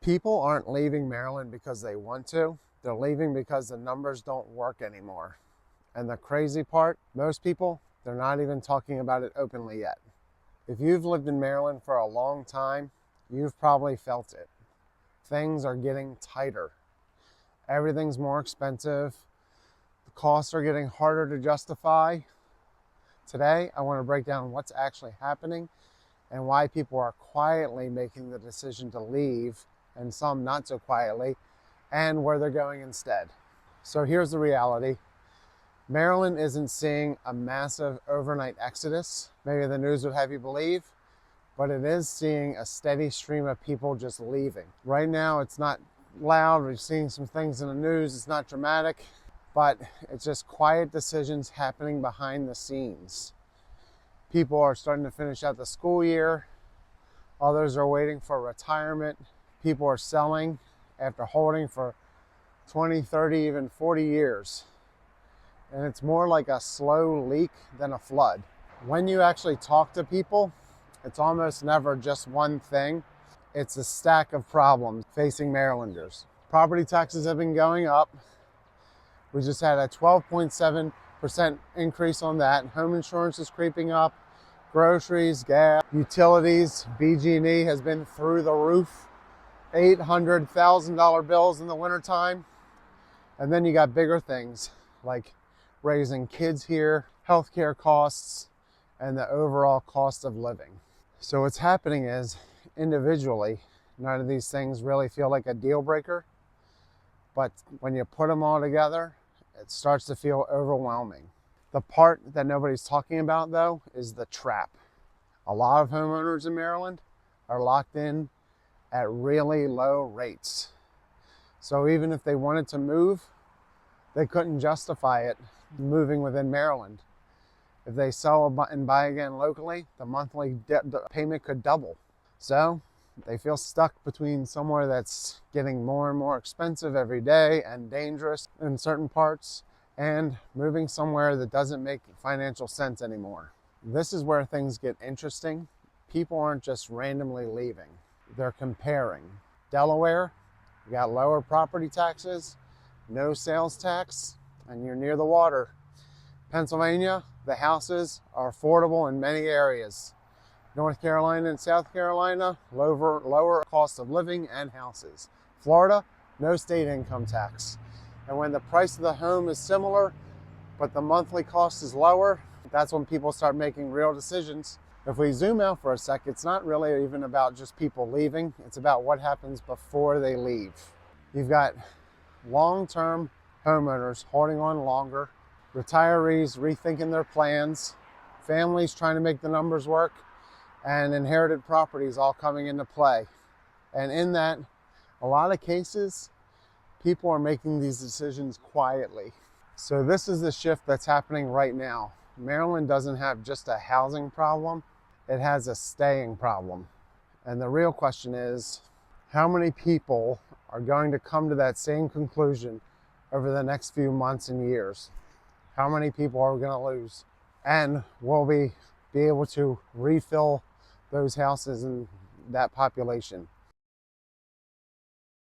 People aren't leaving Maryland because they want to. They're leaving because the numbers don't work anymore. And the crazy part, most people, they're not even talking about it openly yet. If you've lived in Maryland for a long time, you've probably felt it. Things are getting tighter. Everything's more expensive. The costs are getting harder to justify. Today, I want to break down what's actually happening and why people are quietly making the decision to leave, and some not so quietly, and where they're going instead. So here's the reality. Maryland isn't seeing a massive overnight exodus, maybe the news would have you believe, but it is seeing a steady stream of people just leaving. Right now, it's not loud. We're seeing some things in the news. It's not dramatic, but it's just quiet decisions happening behind the scenes. People are starting to finish out the school year. Others are waiting for retirement. People are selling after holding for 20, 30, even 40 years. And it's more like a slow leak than a flood. When you actually talk to people, it's almost never just one thing. It's a stack of problems facing Marylanders. Property taxes have been going up. We just had a 12.7% increase on that. Home insurance is creeping up. Groceries, gas, utilities, BG&E has been through the roof. $800,000 bills in the wintertime. And then you got bigger things like raising kids here, healthcare costs, and the overall cost of living. So what's happening is, individually, none of these things really feel like a deal breaker. But when you put them all together, it starts to feel overwhelming. The part that nobody's talking about, though, is the trap. A lot of homeowners in Maryland are locked in at really low rates. So even if they wanted to move, they couldn't justify it moving within Maryland. If they sell and buy again locally, the monthly payment could double. So they feel stuck between somewhere that's getting more and more expensive every day and dangerous in certain parts, and moving somewhere that doesn't make financial sense anymore. This is where things get interesting. People aren't just randomly leaving. They're comparing. Delaware, you got lower property taxes, no sales tax, and you're near the water. Pennsylvania, the houses are affordable in many areas. North Carolina and South Carolina, lower cost of living and houses. Florida, no state income tax. And when the price of the home is similar, but the monthly cost is lower, that's when people start making real decisions. If we zoom out for a sec, it's not really even about just people leaving. It's about what happens before they leave. You've got long-term homeowners holding on longer, retirees rethinking their plans, families trying to make the numbers work, and inherited properties all coming into play. And in that, a lot of cases, people are making these decisions quietly. So this is the shift that's happening right now. Maryland doesn't have just a housing problem, it has a staying problem. And the real question is, how many people are going to come to that same conclusion over the next few months and years? How many people are we going to lose? And will we be able to refill those houses and that population?